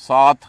7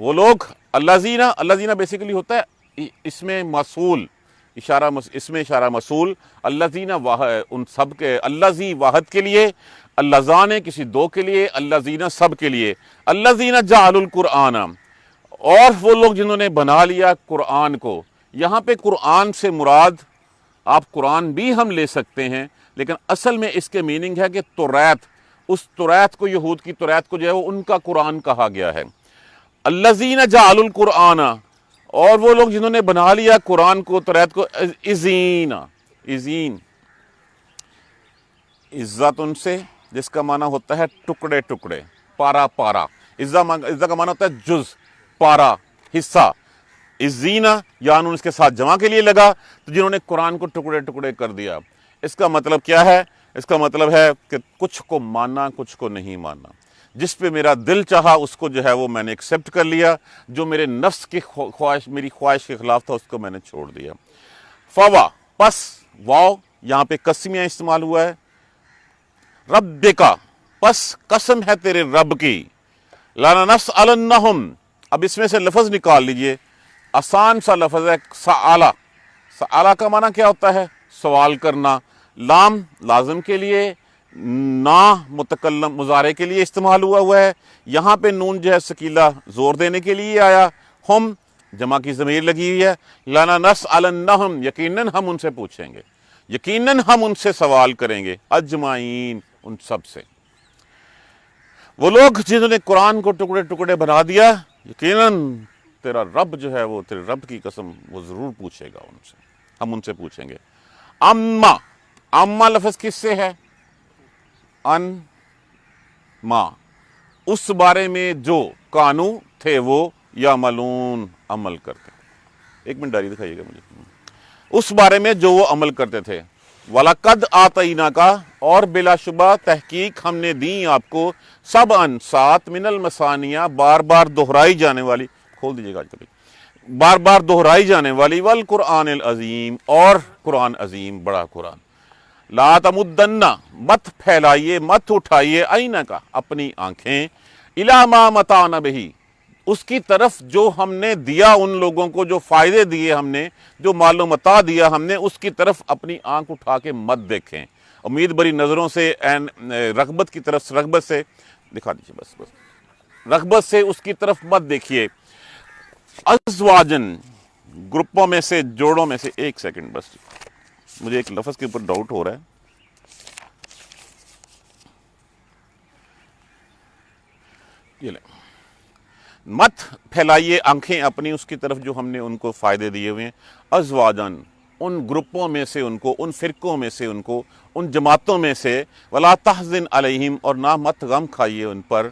وہ لوگ الذین بیسیکلی ہوتا ہے اس میں موصول اس میں اشارہ موصول الذین ان سب کے الذی واحد کے لیے اللذان کسی دو کے لیے الذین سب کے لیے الذین جعلوا القرآن اور وہ لوگ جنہوں نے بنا لیا قرآن کو. یہاں پہ قرآن سے مراد آپ قرآن بھی ہم لے سکتے ہیں لیکن اصل میں اس کے میننگ ہے کہ توریت اس توریت کو یہود کی توریت کو جو ہے وہ ان کا قرآن کہا گیا ہے. الذین جعلوا القرآن اور وہ لوگ جنہوں نے بنا لیا قرآن کو توریت کو عزین عزت ان سے جس کا معنی ہوتا ہے ٹکڑے ٹکڑے پارا پارا. عزت کا معنی ہوتا ہے جز پارا حصہ. عزینہ یعنی اس کے ساتھ جمع کے لیے لگا تو جنہوں نے قرآن کو ٹکڑے ٹکڑے کر دیا. اس کا مطلب کیا ہے؟ اس کا مطلب ہے کہ کچھ کو ماننا کچھ کو نہیں ماننا. جس پہ میرا دل چاہا اس کو جو ہے وہ میں نے ایکسیپٹ کر لیا، جو میرے نفس کی خواہش میری خواہش کے خلاف تھا اس کو میں نے چھوڑ دیا. فوا پس واو یہاں پہ قسمیہ استعمال ہوا ہے. ربکا پس قسم ہے تیرے رب کی. لنسألنہم اب اس میں سے لفظ نکال لیجئے. آسان سا لفظ ہے سآلہ. سآلہ کا معنی کیا ہوتا ہے؟ سوال کرنا. لام لازم کے لیے، نا متکلم مضارع کے لیے استعمال ہوا ہے. یہاں پہ نون جو ہے ثقیلہ زور دینے کے لیے آیا. ہم جمع کی ضمیر لگی ہوئی ہے. لنسألنہم یقیناً ہم ان سے پوچھیں گے، یقیناً ہم ان سے سوال کریں گے. اجمعین ان سب سے. وہ لوگ جنہوں نے قرآن کو ٹکڑے ٹکڑے بنا دیا یقیناً تیرا رب جو ہے وہ تیرے رب کی قسم وہ ضرور پوچھے گا ان سے، ہم ان سے پوچھیں گے. اما لفظ کس سے ہے؟ ان ما اس بارے میں جو کانو تھے وہ یعملون عمل کرتے. ایک منٹ ڈائری دکھائیے گا مجھے. اس بارے میں جو وہ عمل کرتے تھے. وَلَقَدْ آتَيْنَاكَ اور بلا شبہ تحقیق ہم نے دی آپ کو سبعًا سات من المثانیہ بار بار دہرائی جانے والی، کھول دیجیے گا آج کبھی، بار بار دہرائی جانے والی، والقرآن العظیم اور قرآن عظیم بڑا قرآن. لا تمدن مت پھیلائیے مت اٹھائیے عینک اپنی آنکھیں الی ما متعنا بہ اس کی طرف جو ہم نے دیا ان لوگوں کو، جو فائدے دیے ہم نے، جو مال و متاع دیا ہم نے، اس کی طرف اپنی آنکھ اٹھا کے مت دیکھیں. امید بری نظروں سے رغبت کی طرف رغبت سے دکھا دیجیے بس رغبت سے اس کی طرف مت دیکھیے. ازواجن گروپوں میں سے، جوڑوں میں سے. ایک سیکنڈ بس مجھے ایک لفظ کے اوپر ڈاؤٹ ہو رہا ہے. یہ لیں، مت پھیلائیے آنکھیں اپنی اس کی طرف جو ہم نے ان کو فائدے دیے ہوئے ہیں. ازواجن ان گروپوں میں سے ان کو، ان فرقوں میں سے ان کو، ان جماعتوں میں سے. ولا تحزن علیہم اور نہ مت غم کھائیے ان پر.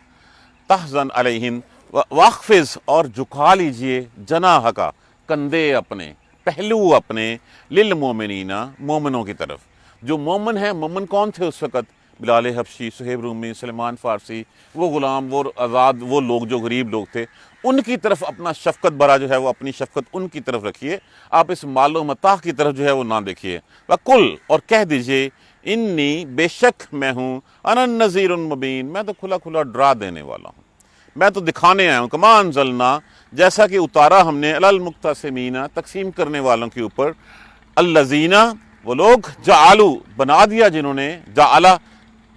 تحزن علیہم واخفض اور جھکا لیجئے جناح کا کندھے اپنے، پہلو اپنے، للمومنین مومنوں کی طرف. جو مومن ہیں، مومن کون تھے اس وقت؟ بلال حبشی، صہیب رومی، سلمان فارسی، وہ غلام، وہ آزاد، وہ لوگ جو غریب لوگ تھے، ان کی طرف اپنا شفقت برا جو ہے وہ اپنی شفقت ان کی طرف رکھیے. آپ اس مال و متاع کی طرف جو ہے وہ نہ دیکھیے. وَقُلْ اور کہہ دیجئے انی بے شک میں ہوں، انا النذیر المبین میں تو کھلا کھلا ڈرا دینے والا ہوں، میں تو دکھانے آیا ہوں. کما انزلنا جیسا کہ اتارا ہم نے، علی المقتسمین تقسیم کرنے والوں کے اوپر. الذین وہ لوگ جعلوا بنا دیا جنہوں نے، جعلا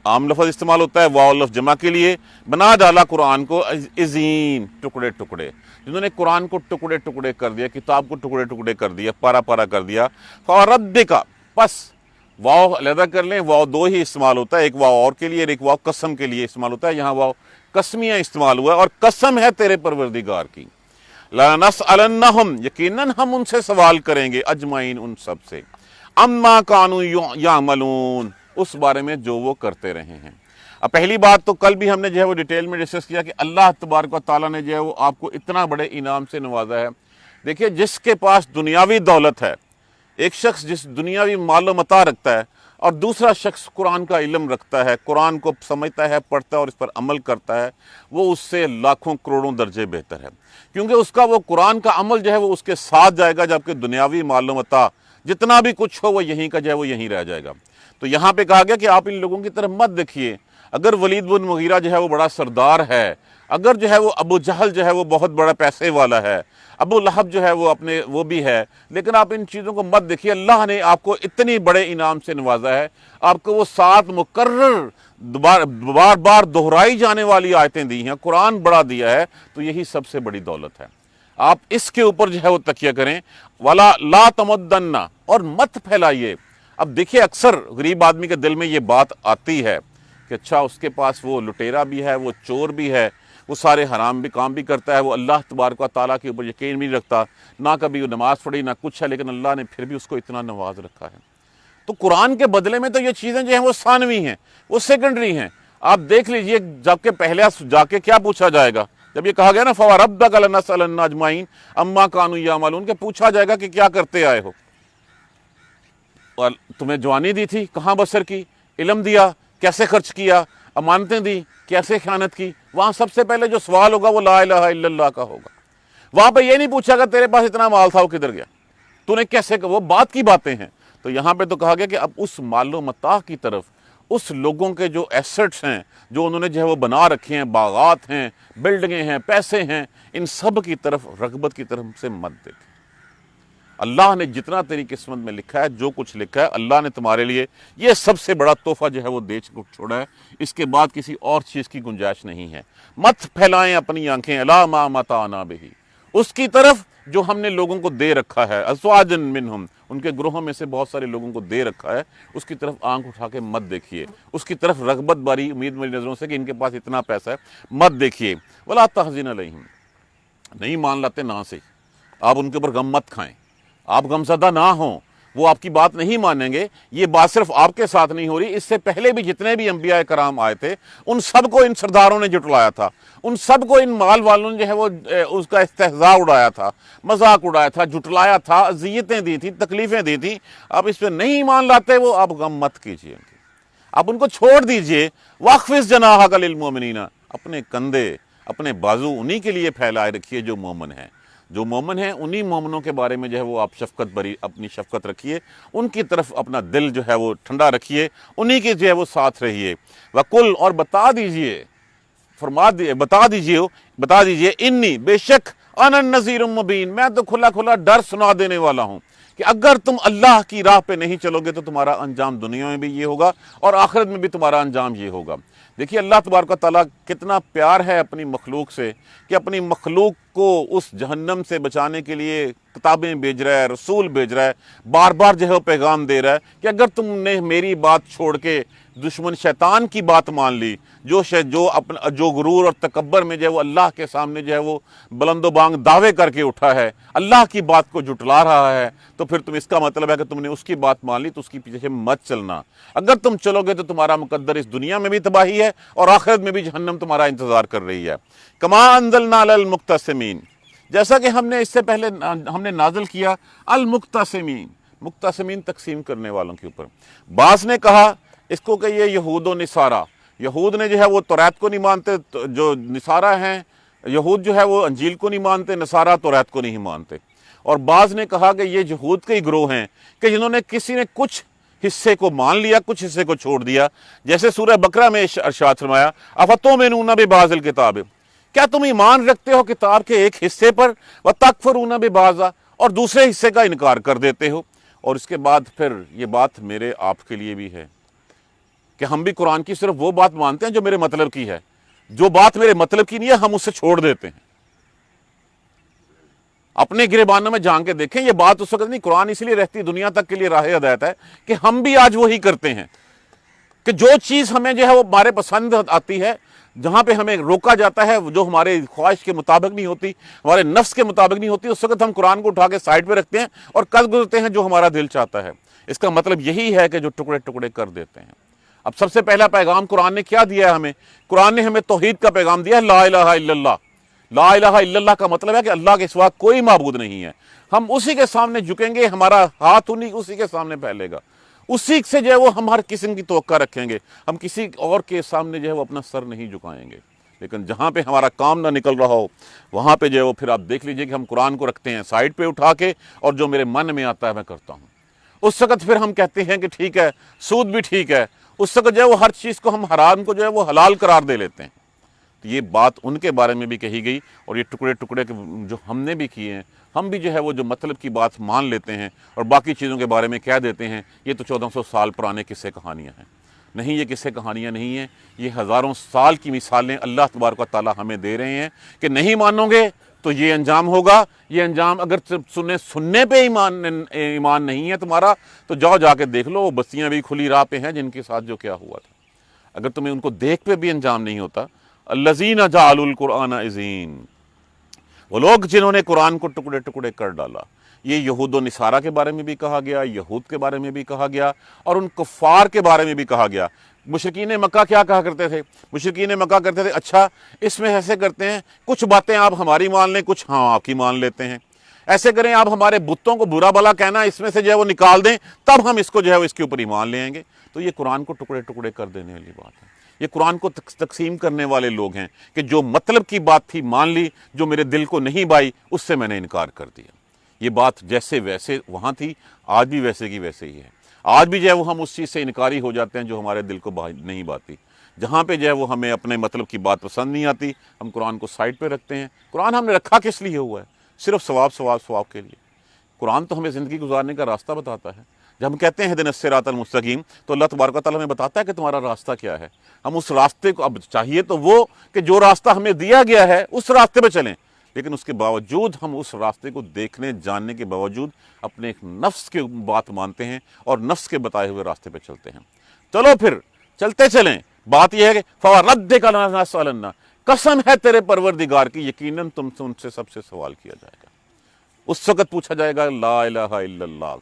عام لفظ استعمال ہوتا ہے واو لفظ جمع کے لیے، بنا ڈالا قرآن کو عزین ٹکڑے ٹکڑے، جنہوں نے قرآن کو ٹکڑے ٹکڑے کر دیا، کتاب کو ٹکڑے ٹکڑے کر دیا، پارا پارا کر دیا. فَرَبِّكَ پس واو علیحدہ کر لیں، واو دو ہی استعمال ہوتا ہے، ایک واو اور کے لیے اور ایک واو قسم کے لیے استعمال ہوتا ہے. یہاں واو قسمیہ استعمال ہوا ہے اور قسم ہے تیرے پروردگار کی. لَنَسْأَلَنَّهُمْ یقیناً ہم ان سے سوال کریں گے، اجمعین ان سب سے. اما کانوا یعملون اس بارے میں جو وہ کرتے رہے ہیں. اب پہلی بات تو کل بھی ہم نے جو ہے وہ ڈیٹیل میں ڈسکس کیا کہ اللہ تبارک و تعالیٰ نے جو ہے وہ آپ کو اتنا بڑے انعام سے نوازا ہے. دیکھیے جس کے پاس دنیاوی دولت ہے، ایک شخص جس دنیاوی مال و متاع رکھتا ہے اور دوسرا شخص قرآن کا علم رکھتا ہے، قرآن کو سمجھتا ہے، پڑھتا ہے اور اس پر عمل کرتا ہے، وہ اس سے لاکھوں کروڑوں درجے بہتر ہے. کیونکہ اس کا وہ قرآن کا عمل جو ہے وہ اس کے ساتھ جائے گا، جبکہ دنیاوی مال و متاع جتنا بھی کچھ ہو وہ یہیں کا جو ہے وہ یہیں رہ جائے گا. تو یہاں پہ کہا گیا کہ آپ ان لوگوں کی طرف مت دیکھیے. اگر ولید بن مغیرہ جو ہے وہ بڑا سردار ہے اگر جو ہے وہ ابو جہل جو ہے وہ بہت بڑا پیسے والا ہے، ابو لہب جو ہے وہ بھی ہے، لیکن آپ ان چیزوں کو مت دیکھیے۔ اللہ نے آپ کو اتنی بڑے انعام سے نوازا ہے، آپ کو وہ 7 مکرر بار بار دہرائی جانے والی آیتیں دی ہیں، قرآن بڑا دیا ہے، تو یہی سب سے بڑی دولت ہے۔ آپ اس کے اوپر جو ہے وہ تکیہ کریں، وَلَا لَا تَمُدَّنَّ، اور مت پھیلائیے۔ اب دیکھیے اکثر غریب آدمی کے دل میں یہ بات آتی ہے کہ اچھا اس کے پاس وہ لٹیرا بھی ہے، وہ چور بھی ہے، وہ سارے حرام بھی کام بھی کرتا ہے، وہ اللہ تبارک و تعالیٰ کے اوپر یقین بھی رکھتا، نہ کبھی وہ نماز پڑھی نہ کچھ ہے، لیکن اللہ نے پھر بھی اس کو اتنا نواز رکھا ہے۔ تو قرآن کے بدلے میں تو یہ چیزیں جو ہیں وہ ثانوی ہیں، وہ سیکنڈری ہیں۔ آپ دیکھ لیجئے جب کہ پہلے جا کے کیا پوچھا جائے گا، جب یہ کہا گیا نا فَوَرَبَّكَ لَنَسْأَلَنَّ أَجْمَعِينَ عَمَّا كَانُوا يَعْمَلُونَ، کہ پوچھا جائے گا کہ کیا کرتے آئے ہو، اور تمہیں جوانی دی تھی کہاں بسر کی، علم دیا کیسے خرچ کیا، امانتیں دی کیسے خیانت کی۔ وہاں سب سے پہلے جو سوال ہوگا وہ لا الہ الا اللہ کا ہوگا۔ وہاں پہ یہ نہیں پوچھا گا تیرے پاس اتنا مال تھا وہ کدھر گیا، تو نے کیسے، وہ بات کی باتیں ہیں۔ تو یہاں پہ تو کہا گیا کہ اب اس مال و متاع کی طرف، اس لوگوں کے جو ایسٹس ہیں جو انہوں نے جو ہے وہ بنا رکھے ہیں، باغات ہیں، بلڈنگیں ہیں، پیسے ہیں، ان سب کی طرف رغبت کی طرف سے مت دیکھیں۔ اللہ نے جتنا تیری قسمت میں لکھا ہے، جو کچھ لکھا ہے، اللہ نے تمہارے لیے یہ سب سے بڑا تحفہ جو ہے وہ دے چھوڑا ہے، اس کے بعد کسی اور چیز کی گنجائش نہیں ہے۔ مت پھیلائیں اپنی آنکھیں الا ما متعنا بہ، اس کی طرف جو ہم نے لوگوں کو دے رکھا ہے، ازواجا منہم، ان کے گروہوں میں سے بہت سارے لوگوں کو دے رکھا ہے، اس کی طرف آنکھ اٹھا کے مت دیکھیے، اس کی طرف رغبت باری امید باری نظروں سے کہ ان کے پاس اتنا پیسہ ہے، مت دیکھیے۔ ولا تحزن علیہم، نہیں مان لاتے نا سے، آپ ان کے اوپر غم مت کھائیں، آپ غمزدہ نہ ہوں، وہ آپ کی بات نہیں مانیں گے۔ یہ بات صرف آپ کے ساتھ نہیں ہو رہی، اس سے پہلے بھی جتنے بھی انبیاء کرام آئے تھے ان سب کو ان سرداروں نے جٹلایا تھا، ان سب کو ان مال والوں نے جو ہے وہ اس کا استہزاء اڑایا تھا، مذاق اڑایا تھا، جٹلایا تھا، اذیتیں دی تھیں، تکلیفیں دی تھیں۔ آپ اس پہ نہیں مان لاتے، وہ آپ غم مت کیجیے، آپ ان کو چھوڑ دیجئے۔ واخفض جناحک للمؤمنین، اپنے کندھے اپنے بازو انہی کے لیے پھیلائے رکھیے جو مومن ہیں، جو مومن ہیں انہی مومنوں کے بارے میں جو ہے وہ آپ شفقت بری اپنی شفقت رکھیے، ان کی طرف اپنا دل جو ہے وہ ٹھنڈا رکھیے، انہی کے جو ہے وہ ساتھ رہیے۔ وَقُلْ، اور بتا دیجئے، بتا دیجئے انی، بے شک، انا النذیر المبین، میں تو کھلا کھلا ڈر سنا دینے والا ہوں کہ اگر تم اللہ کی راہ پہ نہیں چلو گے تو تمہارا انجام دنیا میں بھی یہ ہوگا اور آخرت میں بھی تمہارا انجام یہ ہوگا۔ دیکھیے اللہ تبارک و تعالیٰ کتنا پیار ہے اپنی مخلوق سے کہ اپنی مخلوق کو اس جہنم سے بچانے کے لیے کتابیں بھیج رہا ہے، رسول بھیج رہا ہے، بار بار جو ہے وہ پیغام دے رہا ہے کہ اگر تم نے میری بات چھوڑ کے دشمن شیطان کی بات مان لی، جو غرور اور تکبر میں جو ہے وہ اللہ کے سامنے جو ہے وہ بلند و بانگ دعوے کر کے اٹھا ہے، اللہ کی بات کو جھٹلا رہا ہے، تو پھر تم اس کا مطلب ہے کہ تم نے اس کی بات مان لی تو اس کی پیچھے مت چلنا۔ اگر تم چلو گے تو تمہارا مقدر اس دنیا میں بھی تباہی ہے اور آخرت میں بھی جہنم تمہارا انتظار کر رہی ہے۔ کما انزلنا علی المقتسمین، جیسا کہ ہم نے اس سے پہلے ہم نے نازل کیا المقتسمین، مقتسمین تقسیم کرنے والوں کے اوپر۔ بعض نے کہا اس کو کہ یہ یہود و نصارہ، یہود نے جو ہے وہ توریت کو نہیں مانتے، جو نصارہ ہیں یہود جو ہے وہ انجیل کو نہیں مانتے، نصارہ توریت کو نہیں مانتے۔ اور بعض نے کہا کہ یہ یہود کے ہی گروہ ہیں کہ جنہوں نے کسی نے کچھ حصے کو مان لیا، کچھ حصے کو چھوڑ دیا، جیسے سورہ بقرہ میں ارشاد فرمایا افتؤمنون ببعض الکتاب، کیا تم ایمان رکھتے ہو کتاب کے ایک حصے پر، وتکفرون ببعض، اور دوسرے حصے کا انکار کر دیتے ہو۔ اور اس کے بعد پھر یہ بات میرے آپ کے لیے بھی ہے کہ ہم بھی قرآن کی صرف وہ بات مانتے ہیں جو میرے مطلب کی ہے، جو بات میرے مطلب کی نہیں ہے ہم اسے چھوڑ دیتے ہیں۔ اپنے گریبانوں میں جان کے دیکھیں، یہ بات اس وقت نہیں، قرآن اس لیے رہتی دنیا تک کے لیے راہ ہدایت ہے کہ ہم بھی آج وہی کرتے ہیں کہ جو چیز ہمیں جو ہے وہ ہمارے پسند آتی ہے، جہاں پہ ہمیں روکا جاتا ہے، جو ہمارے خواہش کے مطابق نہیں ہوتی، ہمارے نفس کے مطابق نہیں ہوتی، اس وقت ہم قرآن کو اٹھا کے سائڈ پہ رکھتے ہیں اور قد گزرتے ہیں جو ہمارا دل چاہتا ہے۔ اس کا مطلب یہی ہے کہ جو ٹکڑے ٹکڑے کر دیتے ہیں۔ اب سب سے پہلا پیغام قرآن نے کیا دیا ہے ہمیں؟ قرآن نے ہمیں توحید کا پیغام دیا ہے، لا الہ الا اللہ۔ لا الہ الا اللہ کا مطلب ہے کہ اللہ کے سوا کوئی معبود نہیں ہے، ہم اسی کے سامنے جھکیں گے، ہمارا ہاتھ اسی کے سامنے پھیلے گا، اسی سے جو ہے وہ ہم ہر قسم کی توقع رکھیں گے، ہم کسی اور کے سامنے جو ہے وہ اپنا سر نہیں جھکائیں گے۔ لیکن جہاں پہ ہمارا کام نہ نکل رہا ہو وہاں پہ جو ہے وہ پھر آپ دیکھ لیجئے کہ ہم قرآن کو رکھتے ہیں سائڈ پہ اٹھا کے، اور جو میرے من میں آتا ہے میں کرتا ہوں۔ اس وقت پھر ہم کہتے ہیں کہ ٹھیک ہے سود بھی ٹھیک ہے، اس وقت جو ہے وہ ہر چیز کو ہم حرام کو جو ہے وہ حلال قرار دے لیتے ہیں۔ تو یہ بات ان کے بارے میں بھی کہی گئی، اور یہ ٹکڑے ٹکڑے جو ہم نے بھی کیے ہیں، ہم بھی جو ہے وہ جو مطلب کی بات مان لیتے ہیں اور باقی چیزوں کے بارے میں کہہ دیتے ہیں یہ تو 1400 سال پرانے قصے کہانیاں ہیں۔ نہیں، یہ قصے کہانیاں نہیں ہیں، یہ ہزاروں سال کی مثالیں اللہ تبارک و تعالیٰ ہمیں دے رہے ہیں کہ نہیں مانو گے تو یہ انجام ہوگا۔ یہ انجام اگر سننے پہ ایمان نہیں ہے تمہارا تو جاؤ جا کے دیکھ لو، وہ بستیاں بھی کھلی راہ پہ ہیں جن کے ساتھ جو کیا ہوا تھا۔ اگر تمہیں ان کو دیکھ پہ بھی انجام نہیں ہوتا، الذین جعلوا القرآن عضین، وہ لوگ جنہوں نے قرآن کو ٹکڑے ٹکڑے کر ڈالا۔ یہ یہود و نصارہ کے بارے میں بھی کہا گیا، یہود کے بارے میں بھی کہا گیا، اور ان کفار کے بارے میں بھی کہا گیا۔ مشرکین مکہ کیا کہا کرتے تھے؟ مشرکین مکہ کرتے تھے اچھا اس میں ایسے کرتے ہیں، کچھ باتیں آپ ہماری مان لیں، کچھ ہم آپ کی مان لیتے ہیں، ایسے کریں آپ ہمارے بتوں کو برا بھلا کہنا اس میں سے جو ہے وہ نکال دیں، تب ہم اس کو جو ہے وہ اس کے اوپر ایمان لے آئیں گے۔ تو یہ قرآن کو ٹکڑے ٹکڑے کر دینے والی بات ہے، یہ قرآن کو تقسیم کرنے والے لوگ ہیں کہ جو مطلب کی بات تھی مان لی، جو میرے دل کو نہیں بھائی اس سے میں نے انکار کر دیا۔ یہ بات جیسے ویسے وہاں تھی، آج بھی ویسے کی ویسے ہی ہے۔ آج بھی جو ہے وہ ہم اس چیز سے انکاری ہو جاتے ہیں جو ہمارے دل کو نہیں باتی۔ جہاں پہ جو ہے وہ ہمیں اپنے مطلب کی بات پسند نہیں آتی، ہم قرآن کو سائڈ پہ رکھتے ہیں۔ قرآن ہم نے رکھا کس لیے ہوا ہے؟ صرف ثواب کے لیے۔ قرآن تو ہمیں زندگی گزارنے کا راستہ بتاتا ہے۔ جب ہم کہتے ہیں اہدنا الصراط المستقیم تو اللہ تبارک و تعالیٰ ہمیں بتاتا ہے کہ تمہارا راستہ کیا ہے۔ ہم اس راستے کو، اب چاہیے تو وہ کہ جو راستہ ہمیں دیا گیا ہے اس راستے پہ چلیں، لیکن اس کے باوجود ہم اس راستے کو دیکھنے جاننے کے باوجود اپنے ایک نفس کی بات مانتے ہیں اور نفس کے بتائے ہوئے راستے پہ چلتے ہیں۔ چلو پھر چلتے چلیں، بات یہ ہے کہ فَوَرَدِّكَ لَنَسْأَلَنَّ، قسم ہے تیرے پروردگار کی، یقیناً تم سے ان سے سب سے سوال کیا جائے گا۔ اس وقت پوچھا جائے گا لا الہ الا اللہ،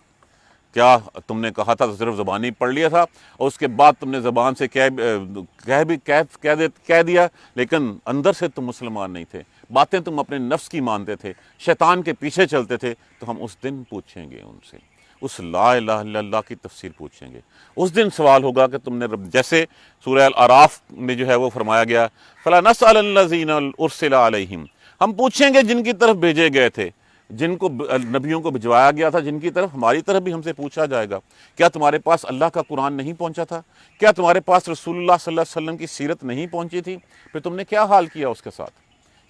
کیا تم نے کہا تھا تو صرف زبانی پڑھ لیا تھا اور اس کے بعد تم نے زبان سے کہہ دیا، لیکن اندر سے تم مسلمان نہیں تھے، باتیں تم اپنے نفس کی مانتے تھے، شیطان کے پیچھے چلتے تھے، تو ہم اس دن پوچھیں گے ان سے، اس لا الہ الا اللہ کی تفسیر پوچھیں گے۔ اس دن سوال ہوگا کہ تم نے جیسے سورہ الاعراف میں جو ہے وہ فرمایا گیا فَلَنَسْأَلَنَّ الَّذِينَ أُرْسِلَ عَلَيْهِمْ، ہم پوچھیں گے جن کی طرف بھیجے گئے تھے، جن کو نبیوں کو بھجوایا گیا تھا، جن کی طرف ہماری طرف بھی ہم سے پوچھا جائے گا کیا تمہارے پاس اللہ کا قرآن نہیں پہنچا تھا؟ کیا تمہارے پاس رسول اللہ صلی اللہ علیہ وسلم کی سیرت نہیں پہنچی تھی؟ پھر تم نے کیا حال کیا اس کے ساتھ؟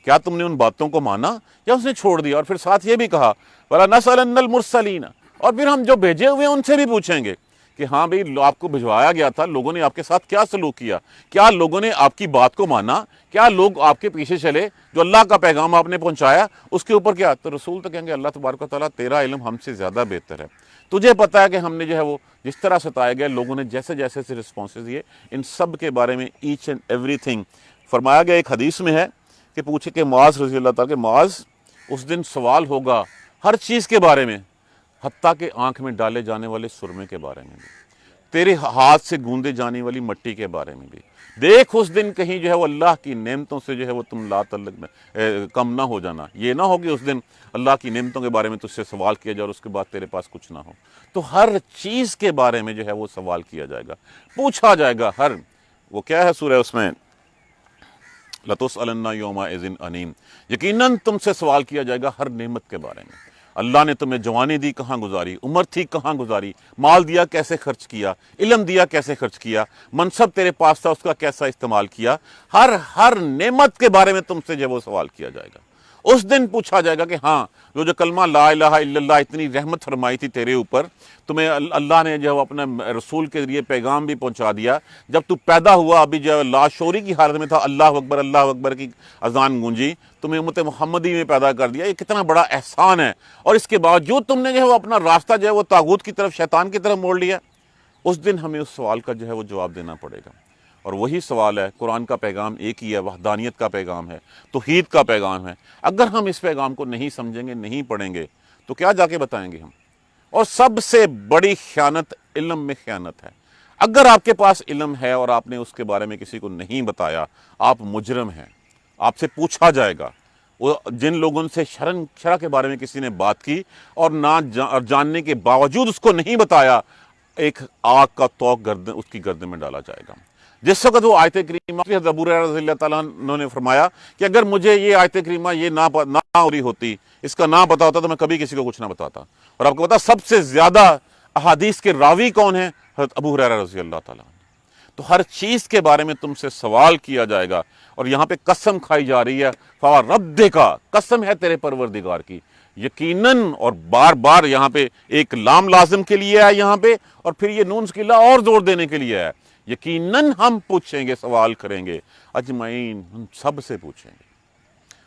کیا تم نے ان باتوں کو مانا یا اس نے چھوڑ دیا؟ اور پھر ساتھ یہ بھی کہا وَلَنَسْأَلَنَّ الْمُرْسَلِينَ، اور پھر ہم جو بھیجے ہوئے ہیں ان سے بھی پوچھیں گے کہ ہاں بھئی آپ کو بھجوایا گیا تھا، لوگوں نے آپ کے ساتھ کیا سلوک کیا؟ کیا لوگوں نے آپ کی بات کو مانا؟ کیا لوگ آپ کے پیچھے چلے؟ جو اللہ کا پیغام آپ نے پہنچایا اس کے اوپر کیا؟ تو رسول تو کہیں گے اللہ تبارک و تعالیٰ تیرا علم ہم سے زیادہ بہتر ہے، تجھے پتہ ہے کہ ہم نے جو ہے وہ جس طرح ستائے گئے، لوگوں نے جیسے جیسے سے رسپانسز دیے، ان سب کے بارے میں ایچ اینڈ ایوری تھنگ فرمایا گیا۔ ایک حدیث میں ہے کہ پوچھے کہ معاذ رضی اللہ تعالیٰ کہ معاذ اس دن سوال ہوگا ہر چیز کے بارے میں، حتیٰ کہ آنکھ میں ڈالے جانے والے سرمے کے بارے میں بھی، تیرے ہاتھ سے گوندے جانے والی مٹی کے بارے میں بھی۔ دیکھ اس دن کہیں جو ہے وہ اللہ کی نعمتوں سے جو ہے وہ تم لا تعلق کم نہ ہو جانا، یہ نہ ہو کہ اس دن اللہ کی نعمتوں کے بارے میں تجھ سے سوال کیا جائے اور اس کے بعد تیرے پاس کچھ نہ ہو۔ تو ہر چیز کے بارے میں جو ہے وہ سوال کیا جائے گا، پوچھا جائے گا۔ ہر وہ کیا ہے سورہ اس میں لَتُسْأَلُنَّ يَوْمَئِذٍ عَنِ، یقیناً تم سے سوال کیا جائے گا ہر نعمت کے بارے میں۔ اللہ نے تمہیں جوانی دی کہاں گزاری، عمر تھی کہاں گزاری، مال دیا کیسے خرچ کیا، علم دیا کیسے خرچ کیا، منصب تیرے پاس تھا اس کا کیسا استعمال کیا، ہر نعمت کے بارے میں تم سے جو وہ سوال کیا جائے گا۔ اس دن پوچھا جائے گا کہ ہاں جو کلمہ لا الہ الا اللہ اتنی رحمت فرمائی تھی تیرے اوپر، تمہیں اللہ نے جو اپنے رسول کے ذریعے پیغام بھی پہنچا دیا، جب تو پیدا ہوا ابھی جو لاشعوری کی حالت میں تھا، اللہ اکبر کی اذان گونجی، تمہیں امت محمدی میں پیدا کر دیا، یہ کتنا بڑا احسان ہے، اور اس کے باوجود تم نے جو ہے اپنا راستہ جو ہے وہ طاغوت کی طرف، شیطان کی طرف موڑ لیا۔ اس دن ہمیں اس سوال کا جو ہے وہ جواب دینا پڑے گا، اور وہی سوال ہے۔ قرآن کا پیغام ایک ہی ہے، وحدانیت کا پیغام ہے، توحید کا پیغام ہے۔ اگر ہم اس پیغام کو نہیں سمجھیں گے، نہیں پڑھیں گے، تو کیا جا کے بتائیں گے ہم؟ اور سب سے بڑی خیانت علم میں خیانت ہے۔ اگر آپ کے پاس علم ہے اور آپ نے اس کے بارے میں کسی کو نہیں بتایا، آپ مجرم ہیں، آپ سے پوچھا جائے گا۔ وہ جن لوگوں سے شرع کے بارے میں کسی نے بات کی اور جاننے کے باوجود اس کو نہیں بتایا، ایک آگ کا توق اس کی گردن میں ڈالا جائے گا۔ جس وقت وہ آیت کریمہ حضرت ابو ہریرہ رضی اللہ تعالیٰ عنہ نے فرمایا کہ اگر مجھے یہ آیت کریمہ یہ نہ ہو رہی ہوتی، اس کا نہ پتا ہوتا تو میں کبھی کسی کو کچھ نہ بتاتا۔ اور آپ کو پتا سب سے زیادہ احادیث کے راوی کون ہیں؟ حضرت ابو ہریرہ رضی اللہ تعالیٰ عنہ۔ تو ہر چیز کے بارے میں تم سے سوال کیا جائے گا۔ اور یہاں پہ قسم کھائی جا رہی ہے، فَوَرَبِّكَ، قسم ہے تیرے پروردگار کی، یقیناً، اور بار بار یہاں پہ ایک لام لازم کے لیے ہے یہاں پہ، اور پھر یہ نون سکیلا اور زور دینے کے لیے ہے، یقیناً ہم پوچھیں گے، سوال کریں گے، اجمعین، ہم سب سے پوچھیں گے۔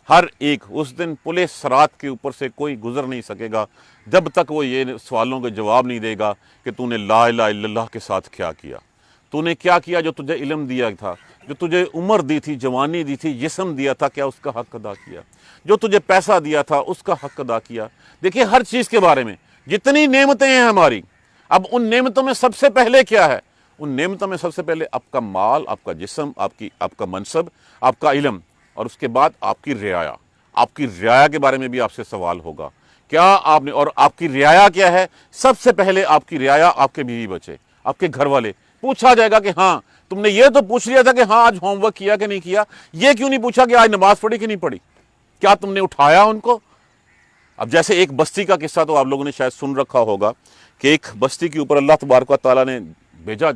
ہر ایک اس دن پلِ صراط کے اوپر سے کوئی گزر نہیں سکے گا جب تک وہ یہ سوالوں کے جواب نہیں دے گا کہ تو نے لا الہ الا اللہ کے ساتھ کیا کیا، تو نے کیا کیا جو تجھے علم دیا تھا، جو تجھے عمر دی تھی، جوانی دی تھی، جسم دیا تھا، کیا اس کا حق ادا کیا، جو تجھے پیسہ دیا تھا اس کا حق ادا کیا۔ دیکھیے ہر چیز کے بارے میں جتنی نعمتیں ہیں ہماری، اب ان نعمتوں میں سب سے پہلے کیا ہے؟ ان نعمتوں میں سب سے پہلے آپ کا مال، آپ کا جسم، آپ کا منصب، آپ کا علم، اور اس کے بعد آپ کی رعایا۔ آپ کی رعایا کے بارے میں بھی آپ سے سوال ہوگا، کیا آپ نے، اور آپ کی رعایا کیا ہے؟ سب سے پہلے آپ کی رعایا آپ کے بیوی بچے، آپ کے گھر والے۔ پوچھا جائے گا کہ ہاں تم نے یہ تو پوچھ لیا تھا کہ ہاں آج ہوم ورک کیا کہ نہیں کیا، یہ کیوں نہیں پوچھا کہ آج نماز پڑھی کہ نہیں پڑھی؟ کیا تم نے اٹھایا ان کو؟ اب جیسے ایک بستی کا قصہ تو آپ لوگوں نے شاید سن رکھا ہوگا کہ ایک بستی کے اوپر اللہ تبارک و تعالیٰ نے بھیجا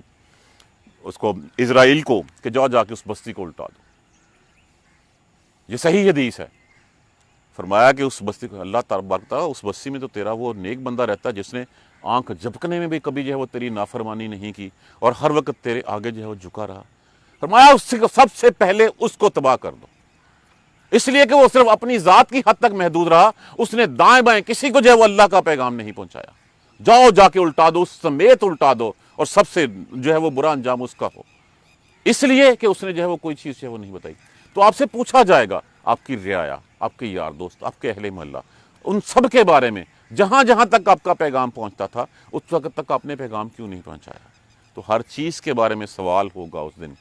اس کو، اسرائیل کو، کہ جاؤ جا کے اس بستی کو الٹا دو۔ یہ صحیح حدیث ہے۔ فرمایا کہ اس بستی کو، اللہ تبارک تعالیٰ، اس بستی میں تو تیرا وہ نیک بندہ رہتا ہے جس نے آنکھ جھپکنے میں بھی کبھی جو ہے وہ تیری نافرمانی نہیں کی، اور ہر وقت تیرے آگے جو ہے وہ جھکا رہا۔ فرمایا اس سے سب سے پہلے اس کو تباہ کر دو، اس لیے کہ وہ صرف اپنی ذات کی حد تک محدود رہا، اس نے دائیں بائیں کسی کو جو ہے وہ اللہ کا پیغام نہیں پہنچایا۔ جاؤ جا کے الٹا دو، اس سمیت الٹا دو، اور سب سے جو ہے وہ برا انجام اس کا ہو، اس لیے کہ اس نے جو ہے وہ کوئی چیز جو ہے وہ نہیں بتائی۔ تو آپ سے پوچھا جائے گا آپ کی رعایا، آپ کے یار دوست، آپ کے اہل محلہ، ان سب کے بارے میں، جہاں جہاں تک آپ کا پیغام پہنچتا تھا اس وقت تک آپ نے پیغام کیوں نہیں پہنچایا؟ تو ہر چیز کے بارے میں سوال ہوگا اس دن۔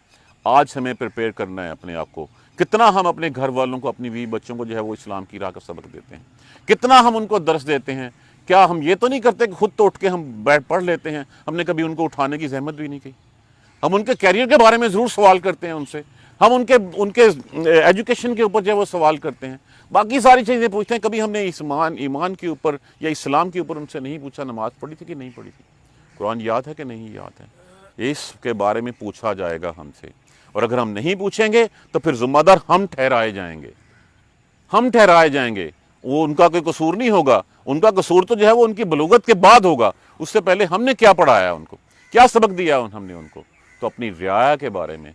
آج ہمیں پریپیئر کرنا ہے اپنے آپ کو، کتنا ہم اپنے گھر والوں کو، اپنی بیوی بچوں کو جو ہے وہ اسلام کی راہ کا سبق دیتے ہیں، کتنا ہم ان کو درس دیتے ہیں۔ کیا ہم یہ تو نہیں کرتے کہ خود تو اٹھ کے ہم بیٹھ پڑھ لیتے ہیں؟ ہم نے کبھی ان کو اٹھانے کی زحمت بھی نہیں کی۔ ہم ان کے کیریئر کے بارے میں ضرور سوال کرتے ہیں ان سے، ہم ان کے ایجوکیشن کے اوپر جو ہے وہ سوال کرتے ہیں، باقی ساری چیزیں پوچھتے ہیں۔ کبھی ہم نے ایمان کے اوپر یا اسلام کے اوپر ان سے نہیں پوچھا نماز پڑھی تھی کہ نہیں پڑھی تھی، قرآن یاد ہے کہ نہیں یاد ہے۔ اس کے بارے میں پوچھا جائے گا ہم سے، اور اگر ہم نہیں پوچھیں گے تو پھر ذمہ دار ہم ٹھہرائے جائیں گے، ہم ٹھہرائے جائیں گے۔ وہ ان کا کوئی قصور نہیں ہوگا، ان کا قصور تو جو ہے وہ ان کی بلوغت کے بعد ہوگا، اس سے پہلے ہم نے کیا پڑھایا ان کو، کیا سبق دیا ہم نے ان کو۔ تو اپنی رعایا کے بارے میں،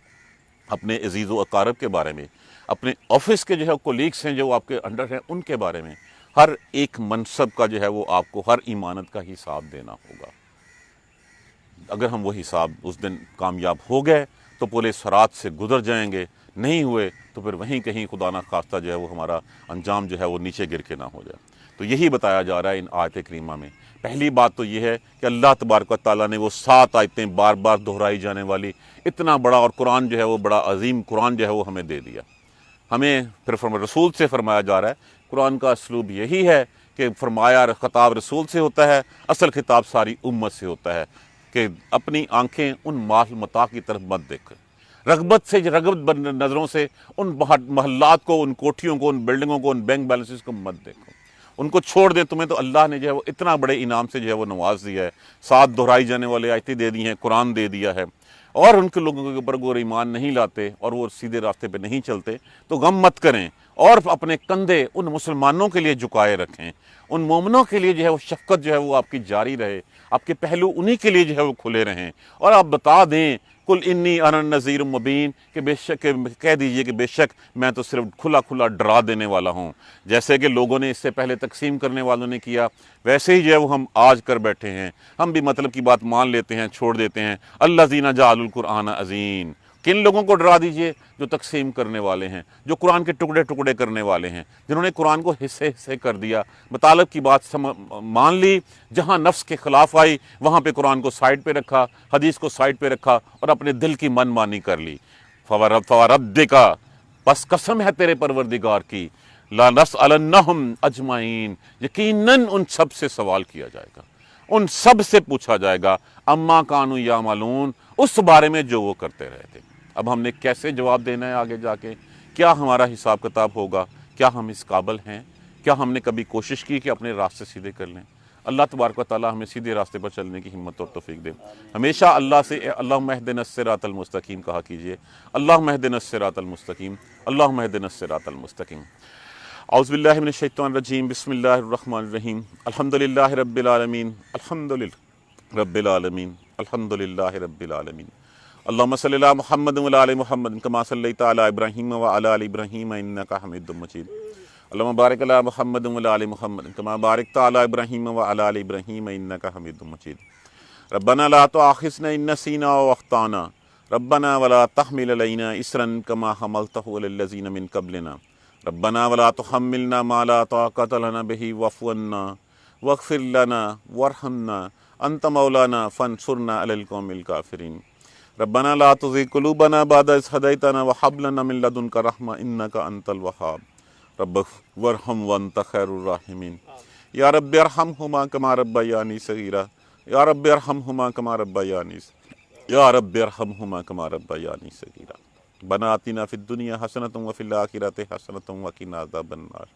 اپنے عزیز و اقارب کے بارے میں، اپنے آفس کے جو ہے کولیگس ہیں جو آپ کے انڈر ہیں ان کے بارے میں، ہر ایک منصب کا جو ہے وہ آپ کو ہر ایمانت کا حساب دینا ہوگا۔ اگر ہم وہ حساب اس دن کامیاب ہو گئے تو پلِ صراط سے گزر جائیں گے، نہیں ہوئے تو پھر وہیں کہیں خدا نہ خواستہ جو ہے وہ ہمارا انجام جو ہے وہ نیچے گر کے نہ ہو جائے۔ تو یہی بتایا جا رہا ہے ان آیت کریمہ میں۔ پہلی بات تو یہ ہے کہ اللہ تبارک و تعالیٰ نے وہ 7 آیتیں بار بار دہرائی جانے والی اتنا بڑا، اور قرآن جو ہے وہ بڑا عظیم قرآن جو ہے وہ ہمیں دے دیا۔ ہمیں پھر رسول سے فرمایا جا رہا ہے، قرآن کا اسلوب یہی ہے کہ فرمایا خطاب رسول سے ہوتا ہے، اصل خطاب ساری امت سے ہوتا ہے کہ اپنی آنکھیں ان مال متاع کی طرف مت دیکھیں، رغبت نظروں سے ان محلات کو، ان کوٹھیوں کو، ان بلڈنگوں کو، ان بینک بیلنسز کو مت دیکھو، ان کو چھوڑ دیں۔ تمہیں تو اللہ نے جو ہے وہ اتنا بڑے انعام سے جو ہے وہ نواز دیا ہے، 7 دہرائی جانے والے آیتیں دے دی ہیں، قرآن دے دیا ہے، اور ان کے لوگوں کے اوپر اگر ایمان نہیں لاتے اور وہ سیدھے راستے پہ نہیں چلتے تو غم مت کریں، اور اپنے کندھے ان مسلمانوں کے لیے جھکائے رکھیں، ان مومنوں کے لیے جو ہے وہ شفقت جو ہے وہ آپ کی جاری رہے، آپ کے پہلو انہی کے لیے جو ہے وہ کھلے رہیں، اور آپ بتا دیں قل انی انا النذیر مبین، کہ بے شک، کہہ دیجئے کہ بے شک میں تو صرف کھلا کھلا ڈرا دینے والا ہوں۔ جیسے کہ لوگوں نے اس سے پہلے تقسیم کرنے والوں نے کیا، ویسے ہی جو ہے وہ ہم آج کر بیٹھے ہیں۔ ہم بھی مطلب کی بات مان لیتے ہیں، چھوڑ دیتے ہیں۔ الذین جعلوا القرآن عظیم، کن لوگوں کو ڈرا دیجئے؟ جو تقسیم کرنے والے ہیں، جو قرآن کے ٹکڑے ٹکڑے کرنے والے ہیں، جنہوں نے قرآن کو حصے حصے کر دیا، مطالب کی بات مان لی، جہاں نفس کے خلاف آئی وہاں پہ قرآن کو سائڈ پہ رکھا، حدیث کو سائڈ پہ رکھا، اور اپنے دل کی من مانی کر لی۔ فوربک، بس قسم ہے تیرے پروردگار کی، لنسألنہم اجمعین، یقیناً ان سب سے سوال کیا جائے گا، ان سب سے پوچھا جائے گا، اما کانوا یعملون، اس بارے میں جو وہ کرتے رہے تھے۔ اب ہم نے کیسے جواب دینا ہے آگے جا کے؟ کیا ہمارا حساب کتاب ہوگا؟ کیا ہم اس قابل ہیں؟ کیا ہم نے کبھی کوشش کی کہ اپنے راستے سیدھے کر لیں؟ اللہ تبارک و تعالی ہمیں سیدھے راستے پر چلنے کی ہمت اور توفیق دے۔ ہمیشہ اللہ سے اللہم اہدنا الصراط المستقیم کہا کیجئے، اللہم اہدنا الصراط المستقیم، اللہم اہدنا الصراط المستقیم۔ اعوذ باللہ من الشیطان الرجیم، بسم اللہ الرحمن الرحیم، الحمدللہ رب العالمین، الحمدللہ رب العالمین، الحمدللہ رب العالمین۔ اللہم صلی علی محمد وعلی آل محمد کما صلیت علی ابراہیم وعلی آل ابراہیم انک حمید مجید۔ اللہم بارک علی محمد وعلی آل محمد کما بارکت علی ابراہیم وعلی آل ابراہیم انک حمید مجید۔ ربنا لا تؤاخذنا ان نسینا او اخطانا ربنا ولا تحمل علینا اصرا کما حملته علی الذین من قبلنا ربنا ولا تحملنا ما لا طاقة لنا به واعف عنا واغفر لنا وارحمنا انت مولانا فانصرنا على القوم الكافرین۔ ربنا لا تزغ قلوبنا بعد إذ هديتنا وهب لنا من لدنك رحمة إنك أنت الوهاب رب وارحم وأنت خير الراحمين يا رب ارحمهما كما ربياني صغيرا يا رب ارحمهما كما ربياني يا رب ارحمهما كما ربياني صغيرا ربنا آتنا في الدنيا حسنة وفي الآخرة حسنة وقنا عذاب النار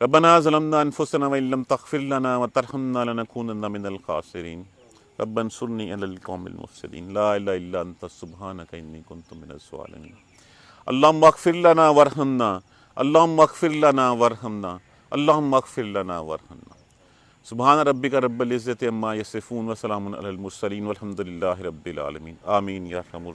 ربنا ظلمنا أنفسنا وإن لم تغفر لنا وترحمنا لنكونن من الخاسرين رب انصرنی علی القوم المفسدین لا الہ الا انت سبحانک انی کنت من الظالمین۔ اللہم اغفر لنا وارحمنا، اللہم اغفر لنا وارحمنا، اللہم اغفر لنا وارحمنا۔ سبحان ربک رب العزت عما یصفون وسلام علی المرسلین والحمد للہ رب العالمین، آمین یا ارحم